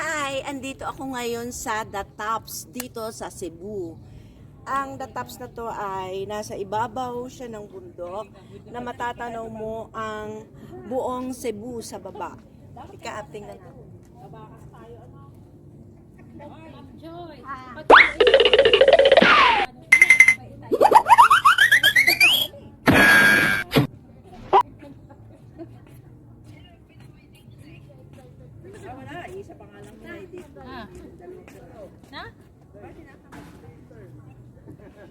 Hi! Andito ako ngayon sa The Tops dito sa Cebu. Ang The Tops na to ay nasa ibabaw siya ng bundok na matatanaw mo ang buong Cebu sa baba. Ika-acting na natin. Na?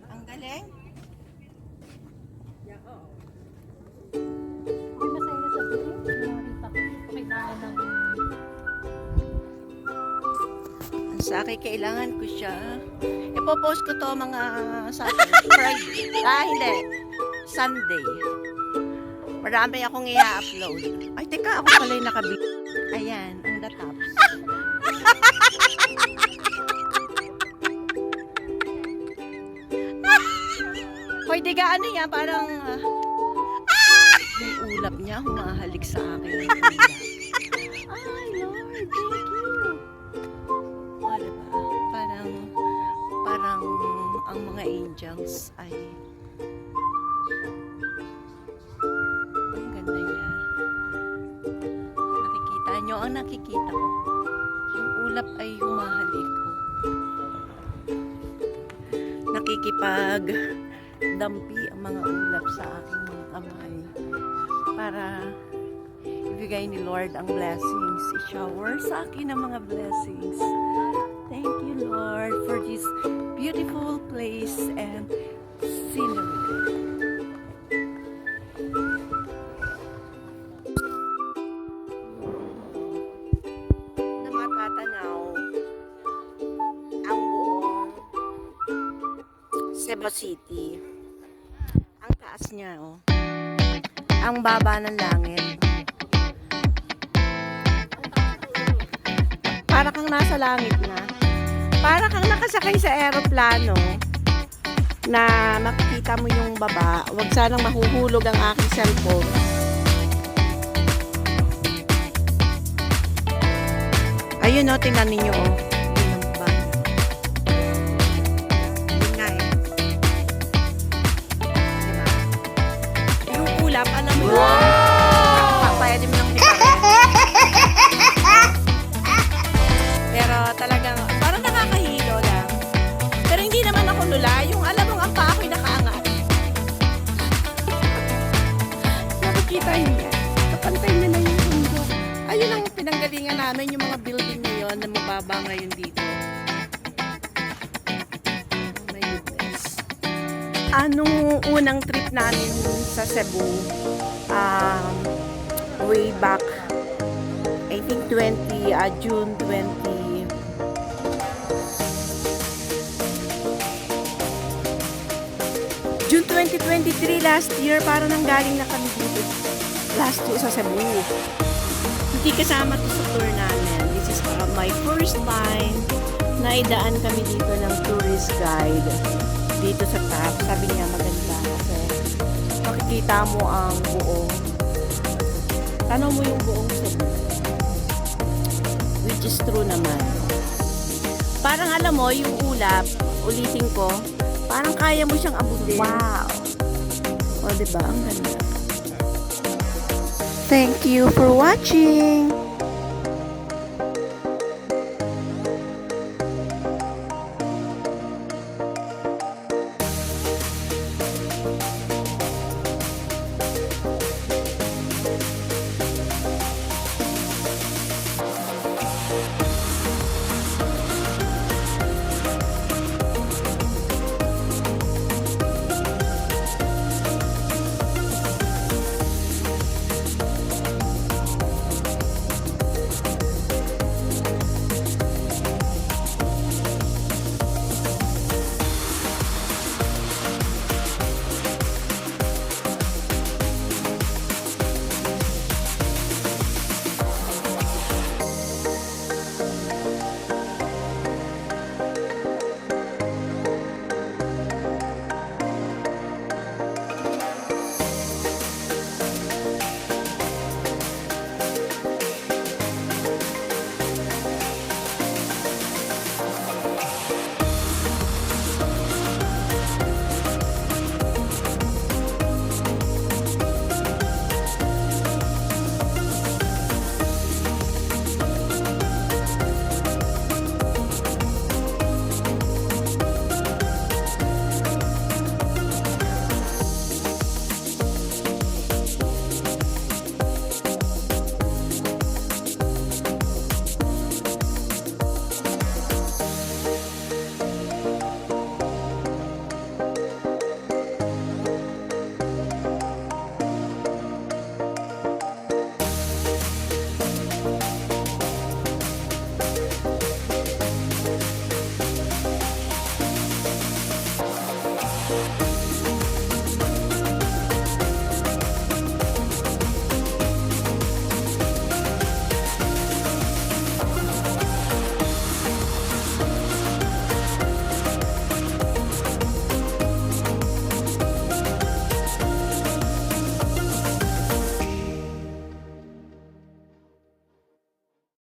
Ang galing. May masaya na sa buhay. Nakita ko. Pakailangan ng... Sa akin, kailangan ko siya. Ipopost ko to mga Saturday, Friday. Hindi. Sunday. Marami akong i-upload. Ay, teka, ako pala yung nakabit. Ayan, ang The Tops. Hoy, diga, ano yan? Parang yung ulap niya humahalik sa akin. Ay, Lord, thank you. O, diba? Parang ang mga angels ay ang ganda niya. Nakikita nyo, ang nakikita ko. Yung ulap ay humahalik. Nakikipag dampi ang mga ulap sa aking mga kamay para ibigay ni Lord ang blessings, i-shower sa akin ang mga blessings. Thank you, Lord, for this beautiful place and scenery. Na matatanaw ang buong Cebu City. Ang taas niya, oh. Ang baba ng langit. Para kang nasa langit na. Para kang nakasakay sa eroplano na makikita mo yung baba. Huwag sanang mahuhulog ang aking cellphone. Ayun, oh, tingnan ninyo, oh. Alam mo, wow! Pwede mo nang liparin. Pero talagang, parang nakakahilo lang. Pero hindi naman ako lula. Yung alam mo, ang paa ko'y nakaangat. Nakikita niya. Kapantay na na yung mundo. Ayun ang pinanggalingan namin, yung mga building na yun na mababa ngayon dito. Oh my goodness. Anong unang trip namin sa Cebu? Way back, I think June 20. June 2023, last year, para nanggaling na kami dito last year sa Cebu. Hindi kasama to sa tour namin. This is my first time na idaan kami dito ng tourist guide dito sa top. Sabi niya maganda kasi makikita mo ang buong, tanaw mo yung buong Cebu, which is true naman. Parang alam mo yung ulap, ulitin ko, parang kaya mo siyang abutin. Wow! O diba, ang ganda. Thank you for watching!